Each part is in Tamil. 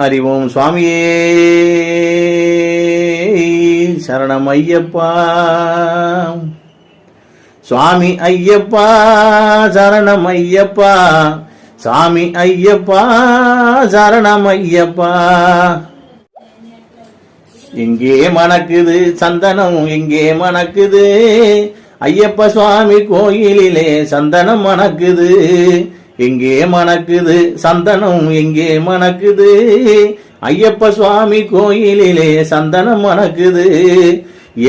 அறிவோம் சுவாமியே சரணம் ஐயப்பா. சுவாமி ஐயப்பா சரணம் ஐயப்பா, சாமி ஐயப்பா சரணம் ஐயப்பா. எங்கே மணக்குது சந்தனம், எங்கே மணக்குது ஐயப்ப சுவாமி கோயிலிலே சந்தனம் மணக்குது. எங்கே மணக்குது சந்தனம், எங்கே மணக்குது ஐயப்ப சுவாமி கோயிலிலே சந்தனம் மணக்குது.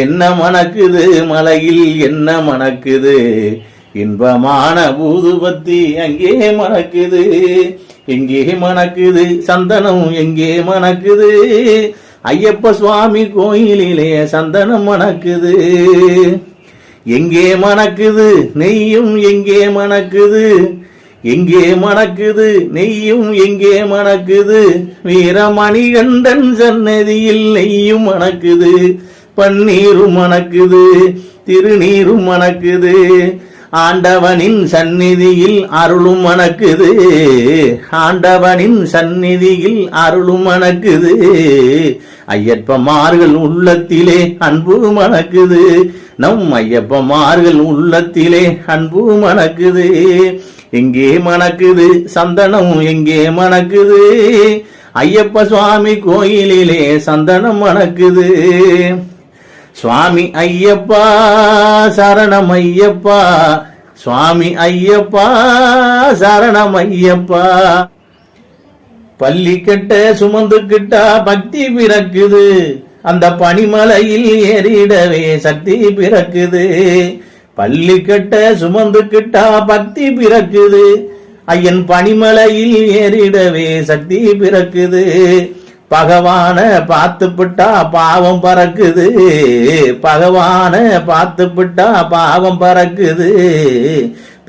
என்ன மணக்குது மலையில், என்ன மணக்குது இன்பமான ஊதுபத்தி அங்கே மணக்குது. எங்கே மணக்குது சந்தனம், எங்கே மணக்குது ஐயப்ப சுவாமி கோயிலிலே சந்தனம் மணக்குது. எங்கே மணக்குது நெய்யும், எங்கே மணக்குது, எங்கே மணக்குது நெய்யும், எங்கே மணக்குது வீரமணிகண்டன் சன்னதியில் நெய்யும் மணக்குது. பன்னீரும் மணக்குது, திருநீரும் மணக்குது, ஆண்டவனின் சந்நிதியில் அருளும் மணக்குது. ஆண்டவனின் சந்நிதியில் அருளும் மணக்குது. ஐயப்பமார்கள் உள்ளத்திலே அன்பு மணக்குது. நம் ஐயப்பமார்கள் உள்ளத்திலே அன்பு மணக்குது. எங்கே மணக்குது சந்தனம், எங்கே மணக்குது ஐயப்ப சுவாமி கோயிலிலே சந்தனம் மணக்குது. சுவாமி ஐயப்பா சரணம் ஐயப்பா, சுவாமி ஐயப்பா சரணம் ஐயப்பா. பள்ளி கட்ட சுமந்துக்கிட்டா பக்தி பிறக்குது, அந்த பனிமலையில் ஏறிடவே சக்தி பிறக்குது. பள்ளி கட்ட சுமந்துக்கிட்டா பக்தி பிறக்குது, ஐயன் பனிமலையில் ஏறிடவே சக்தி பிறக்குது. பகவான பார்த்துப்பிட்டா பாவம் பறக்குது, பகவான பார்த்துப்பிட்டா பாவம் பறக்குது.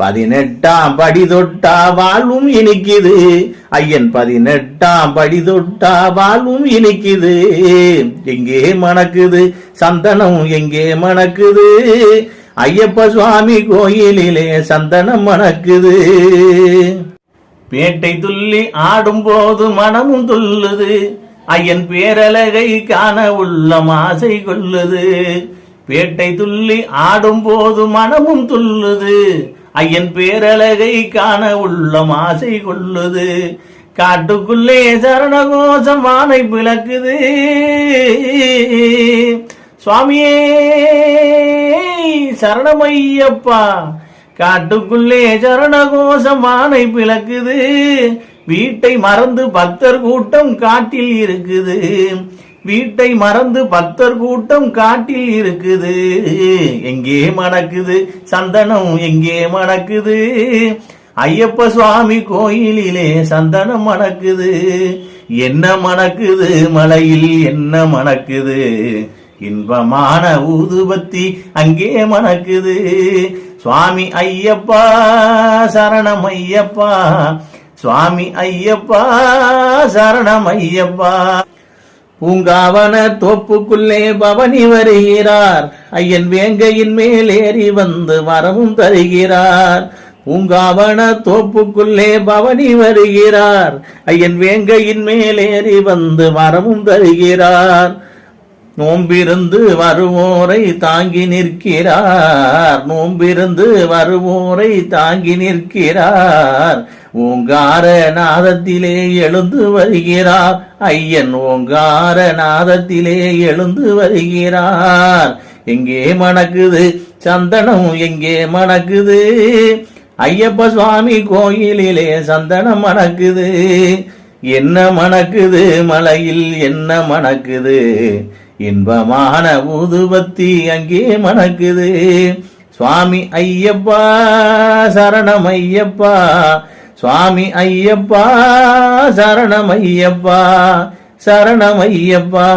18ஆம் படி தொட்டா வாழ்வும் இனிக்குது, ஐயன் 18ஆம் படி தொட்டா வாழ்வும் இனிக்குது. எங்கே மணக்குது சந்தனம், எங்கே மணக்குது ஐயப்ப சுவாமி கோயிலிலே சந்தனம் மணக்குது. பேட்டை துள்ளி ஆடும் போது மனமும் துள்ளுது, ஐயன் பேரழகை காண உள்ளம் ஆசை கொள்ளுது. பேட்டை துள்ளி ஆடும் போது மனமும் துள்ளுது, ஐயன் பேரழகை காண உள்ளம் ஆசை கொள்ளுது. காட்டுக்குள்ளே சரணகோஷம் வானை பிளக்குது. சுவாமியே சரணமையப்பா, காட்டுக்குள்ளே சரணகோஷம் வானை பிளக்குது. வீட்டை மறந்து பக்தர் கூட்டம் காட்டில் இருக்குது, வீட்டை மறந்து பக்தர் கூட்டம் காட்டில் இருக்குது. எங்கே மணக்குது சந்தனம், எங்கே மணக்குது ஐயப்ப சுவாமி கோயிலிலே சந்தனம் மணக்குது. என்ன மணக்குது மலையில், என்ன மணக்குது இன்பமான ஊதுபத்தி அங்கே மணக்குது. சுவாமி ஐயப்பா சரணம் ஐயப்பா, சுவாமி ஐயப்பா சரணம் ஐயப்பா. பூங்காவன தோப்புக்குள்ளே பவனி வருகிறார், ஐயன் வேங்கையின் மேல் ஏறி வந்து வரமும் தருகிறார். பூங்காவன தோப்புக்குள்ளே பவனி வருகிறார், ஐயன் வேங்கையின் மேல் ஏறி வந்து வரமும் தருகிறார். நோம்பிருந்து வருவோரை தாங்கி நிற்கிறார், நோம்பிருந்து வருவோரை தாங்கி நிற்கிறார். ஓங்கார நாதத்திலே எழுந்து வருகிறார், ஐயன் ஓங்கார நாதத்திலே எழுந்து வருகிறார். எங்கே மணக்குது சந்தனம், எங்கே மணக்குது ஐயப்ப சுவாமி கோயிலிலே சந்தனம் மணக்குது. என்ன மணக்குது மலையில், என்ன மணக்குது இன்பமான ஊதுபத்தி அங்கே மணக்குது. சுவாமி ஐயப்பா சரணம் ஐயப்பா, சுவாமி ஐயப்பா சரணம் ஐயப்பா, சரணம் ஐயப்பா.